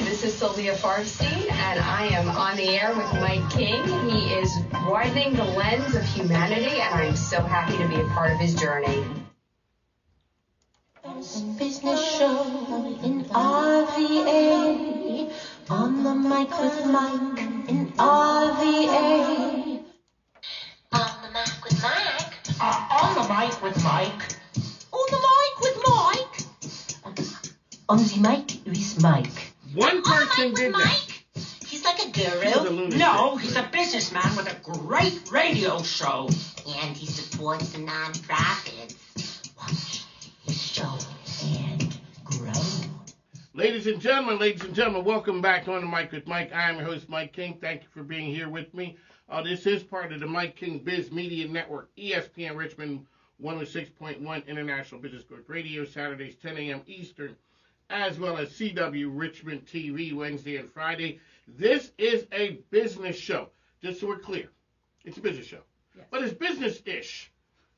This is Sylvia Farstein, and I am on the air with Mike King. He is widening the lens of humanity, and I'm so happy to be a part of his journey. Business show in RVA. On the mic with Mike in RVA. On the mic with Mike. On the mic with Mike. On the mic with Mike. On the mic with Mike. One person did that. Mike. He's like a guru. No, he's a businessman with a great radio show. And he supports the non-profits. Watch his show and grow. Ladies and gentlemen, welcome back on the Mic with Mike. I am your host, Mike King. Thank you for being here with me. This is part of the Mike King Biz Media Network, ESPN Richmond 106.1 International Business Growth Radio, Saturdays 10 a.m. Eastern, as well as CW Richmond TV Wednesday and Friday. This is a business show, just so we're clear. It's a business show. Yes. But it's business-ish,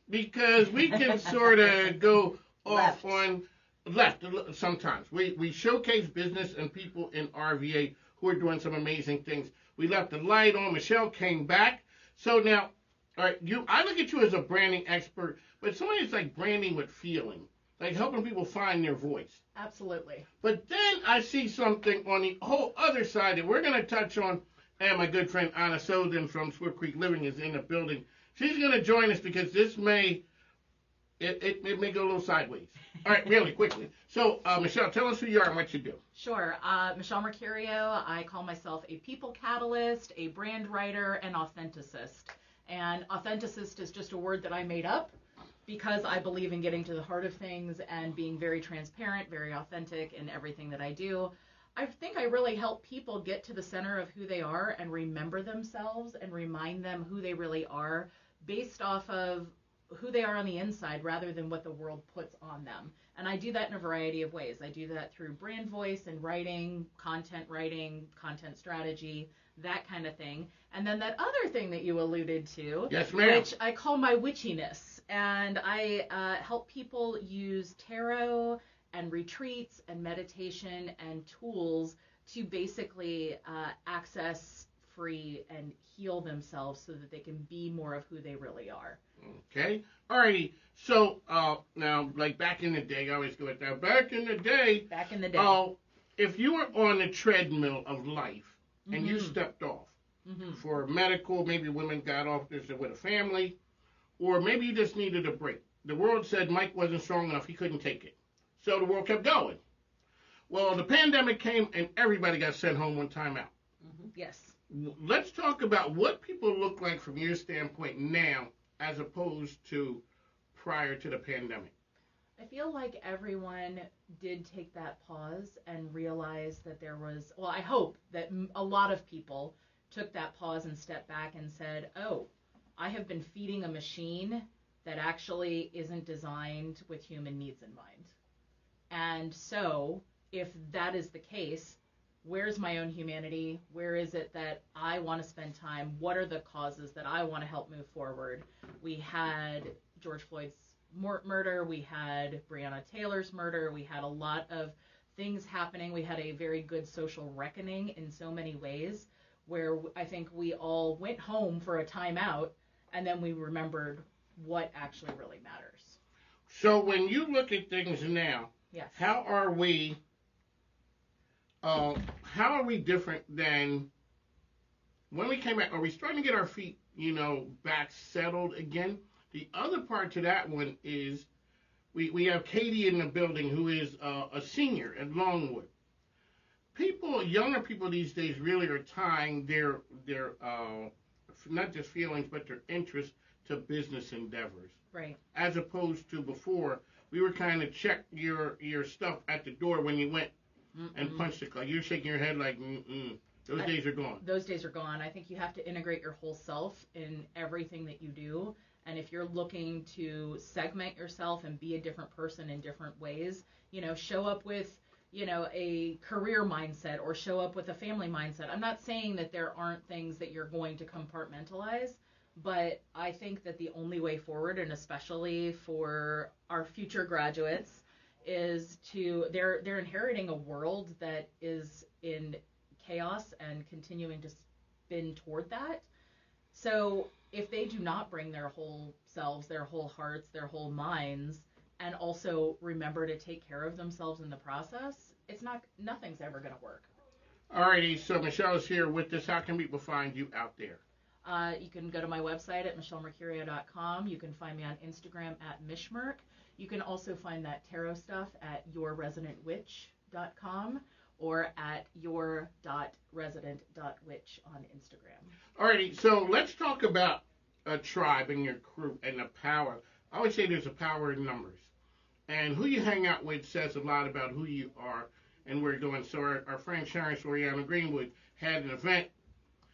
because we can sort of go off on left sometimes. We showcase business and people in RVA who are doing some amazing things. We left the light on. Michelle came back. So now, all right, I look at you as a branding expert, but somebody that's like branding with feeling, like helping people find their voice. Absolutely. But then I see something on the whole other side that we're going to touch on, and my good friend Anna Soden from Swift Creek Living is in the building. She's going to join us because this may go a little sideways. All right, really quickly. So, Michelle, tell us who you are and what you do. Sure. Michelle Mercurio. I call myself a people catalyst, a brand writer, and authenticist. And authenticist is just a word that I made up because I believe in getting to the heart of things and being very transparent, very authentic in everything that I do. I think I really help people get to the center of who they are and remember themselves and remind them who they really are based off of who they are on the inside rather than what the world puts on them. And I do that in a variety of ways. I do that through brand voice and writing, content strategy, that kind of thing. And then that other thing that you alluded to, yes, ma'am, which I call my witchiness. And I help people use tarot and retreats and meditation and tools to basically access, free, and heal themselves so that they can be more of who they really are. Okay. Alrighty. So now, like back in the day, I always go with that. Back in the day. If you were on the treadmill of life and you stepped off for medical, maybe women got off this with a family, or maybe you just needed a break. The world said Mike wasn't strong enough. He couldn't take it. So the world kept going. Well, the pandemic came and everybody got sent home one time out. Yes. Let's talk about what people look like from your standpoint now as opposed to prior to the pandemic. I feel like everyone did take that pause and realize that there was, well, I hope that a lot of people took that pause and stepped back and said, oh, I have been feeding a machine that actually isn't designed with human needs in mind. And so if that is the case, where's my own humanity? Where is it that I want to spend time? What are the causes that I want to help move forward? We had George Floyd's murder. We had Breonna Taylor's murder. We had a lot of things happening. We had a very good social reckoning in so many ways where I think we all went home for a timeout and then we remembered what actually really matters. So when you look at things now, yes, how are we different than when we came out? Are we starting to get our feet, back settled again? The other part to that one is we have Katie in the building who is a senior at Longwood. Younger people these days really are tying their not just feelings but their interest to business endeavors. Right. As opposed to before, we were kind of check your stuff at the door when you went and punched the clock. You're shaking your head like, Those days are gone. Those days are gone. I think you have to integrate your whole self in everything that you do. And if you're looking to segment yourself and be a different person in different ways, show up with, a career mindset or show up with a family mindset. I'm not saying that there aren't things that you're going to compartmentalize, but I think that the only way forward, and especially for our future graduates, is they're inheriting a world that is in chaos and continuing to spin toward that. So if they do not bring their whole selves, their whole hearts, their whole minds, and also remember to take care of themselves in the process, nothing's ever going to work. Alrighty, so Michelle's here with us. How can people find you out there? You can go to my website at michellemercurio.com. You can find me on Instagram at mishmerk. You can also find that tarot stuff at yourresidentwitch.com or at your.resident.witch on Instagram. Alrighty, so let's talk about a tribe and your crew and the power. I always say there's a power in numbers. And who you hang out with says a lot about who you are and where you're going. So our friend Sharon Soriano Greenwood had an event.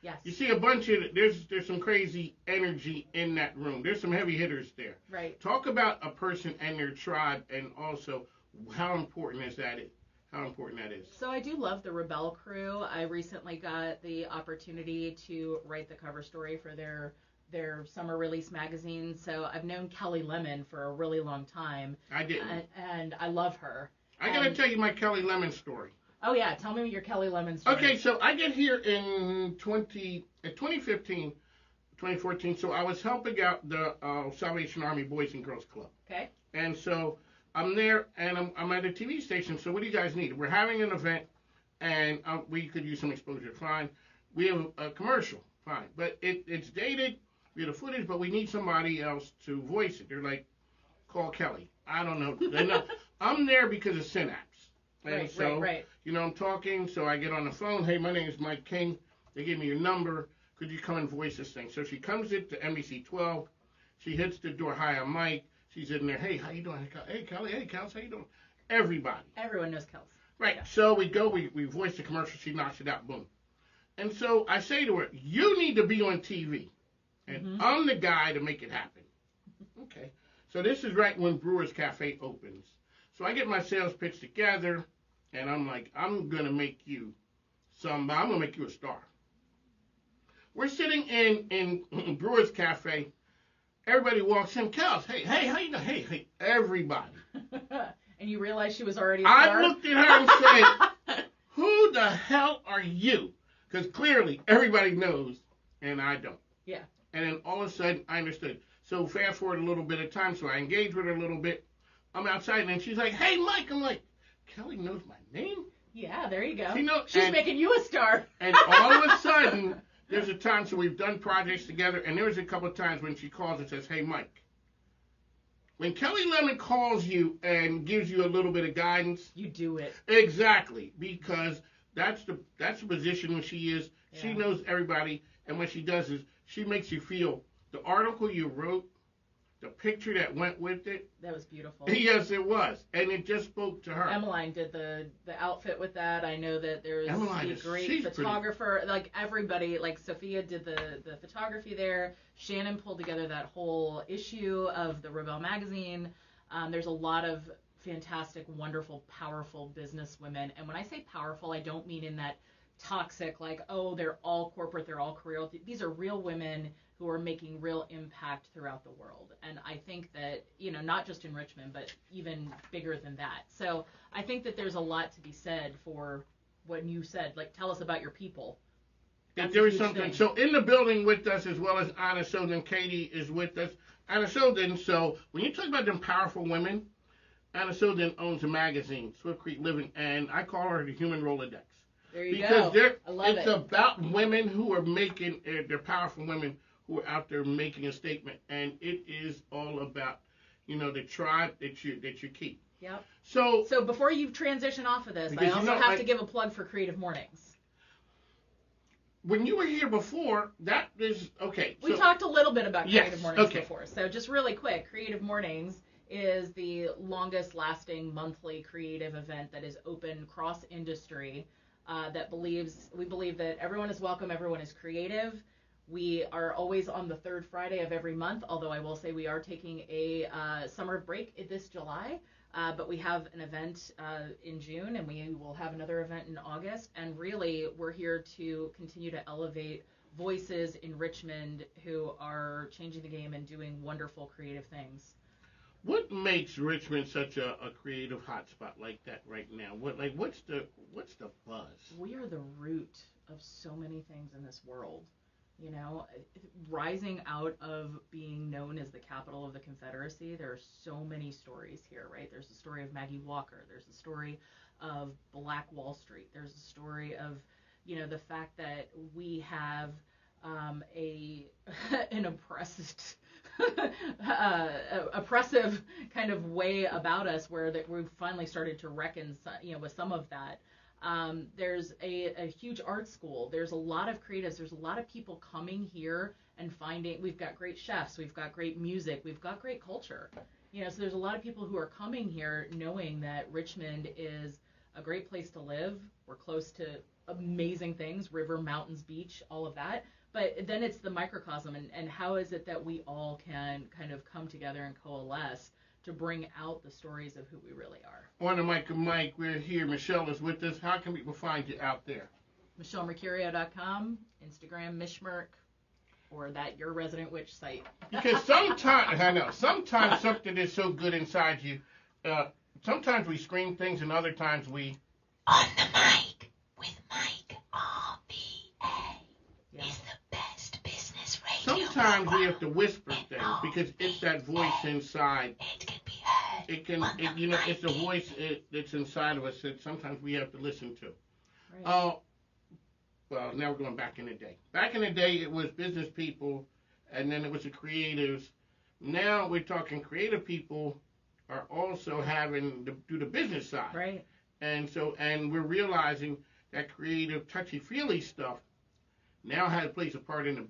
Yes. You see a bunch of, there's some crazy energy in that room. There's some heavy hitters there. Right. Talk about a person and their tribe, and also how important that is. So I do love the Rebel Crew. I recently got the opportunity to write the cover story for their summer release magazine. So I've known Kelly Lemon for a really long time. I didn't. And I love her. I got to tell you my Kelly Lemon story. Oh, yeah. Tell me your Kelly Lemon story. Okay, so I get here in 2014, so I was helping out the Salvation Army Boys and Girls Club. Okay. And so I'm there, and I'm at a TV station, so what do you guys need? We're having an event, and we could use some exposure. Fine. We have a commercial. Fine. But it's dated. We have the footage, but we need somebody else to voice it. They're like, call Kelly. I don't know. They know. I'm there because of Synapse. And right. You know, I'm talking, so I get on the phone. Hey, my name is Mike King. They gave me your number. Could you come and voice this thing? So she comes into NBC 12. She hits the door. Hi, I'm Mike. She's in there. Hey, how you doing? Hey, Kelly. Hey, Kels, how you doing? Everybody. Everyone knows Kels. Right. Yeah. So we go. We voice the commercial. She knocks it out. Boom. And so I say to her, you need to be on TV. And I'm the guy to make it happen. Okay. So this is right when Brewers Cafe opens. So I get my sales pitch together. And I'm like, I'm going to make you somebody. I'm going to make you a star. We're sitting in Brewers Cafe. Everybody walks in. Kels, hey, how you doing? Hey, everybody. And you realize she was already a star? I looked at her and said, who the hell are you? Because clearly everybody knows, and I don't. Yeah. And then all of a sudden, I understood. So fast forward a little bit of time, so I engage with her a little bit. I'm outside, and then she's like, hey, Mike. I'm like, Kelly knows my name? Yeah, there you go. She's making you a star. And all of a sudden, there's a time, so we've done projects together, and there was a couple of times when she calls and says, hey, Mike. When Kelly Lemon calls you and gives you a little bit of guidance. You do it. Exactly, because that's the position when she is. Yeah. She knows everybody, and what she does is she makes you feel the article you wrote, the picture that went with it. That was beautiful. Yes, it was. And it just spoke to her. Emmeline did the outfit with that. I know that there's a great photographer. Pretty. Like everybody, like Sophia did the photography there. Shannon pulled together that whole issue of the Rebel magazine. There's a lot of fantastic, wonderful, powerful business women. And when I say powerful, I don't mean in that toxic, like, oh, they're all corporate, they're all career. These are real women who are making real impact throughout the world. And I think that, not just in Richmond, but even bigger than that. So I think that there's a lot to be said for what you said, like, tell us about your people. That's there is something. Thing. So in the building with us, as well as Anna Soden, Katie is with us. Anna Soden, so when you talk about them powerful women, Anna Soden owns a magazine, Swift Creek Living, and I call her the Human Rolodex. There you go. I love it's about women who are making, they're powerful women who are out there making a statement, and it is all about, the tribe that you keep. Yep. So before you transition off of this, I also have to give a plug for Creative Mornings. When you were here before, that is okay. We talked a little bit about Creative Mornings okay. before, so just really quick, Creative Mornings is the longest lasting monthly creative event that is open cross industry. We believe that everyone is welcome, everyone is creative. We are always on the third Friday of every month, although I will say we are taking a summer break this July, but we have an event in June, and we will have another event in August, and really we're here to continue to elevate voices in Richmond who are changing the game and doing wonderful creative things. What makes Richmond such a creative hotspot like that right now? What's the buzz? We are the root of so many things in this world. You know, rising out of being known as the capital of the Confederacy, there are so many stories here, right? There's the story of Maggie Walker. There's the story of Black Wall Street. There's the story of, the fact that we have a an oppressive kind of way about us, where that we've finally started to reckon, with some of that. There's a huge art school. There's a lot of creatives. There's a lot of people coming here and finding. We've got great chefs. We've got great music. We've got great culture. So there's a lot of people who are coming here knowing that Richmond is a great place to live. We're close to amazing things, river, mountains, beach, all of that. But then it's the microcosm, and how is it that we all can kind of come together and coalesce to bring out the stories of who we really are. On the mic with Mike, we're here. Michelle is with us. How can people find you out there? MichelleMercurio.com, Instagram, Mishmerk, or that Your Resident Witch site. Because sometimes something is so good inside you. Sometimes we scream things, and other times we... On the mic with Mike RBA is the best business radio. Sometimes we have to whisper things because it's that voice inside. It can be heard. It's a voice that's inside of us that sometimes we have to listen to. Right. Well, now we're going back in the day. Back in the day, it was business people, and then it was the creatives. Now we're talking creative people are also having to do the business side. Right. And we're realizing that creative, touchy-feely stuff now plays a part in the business.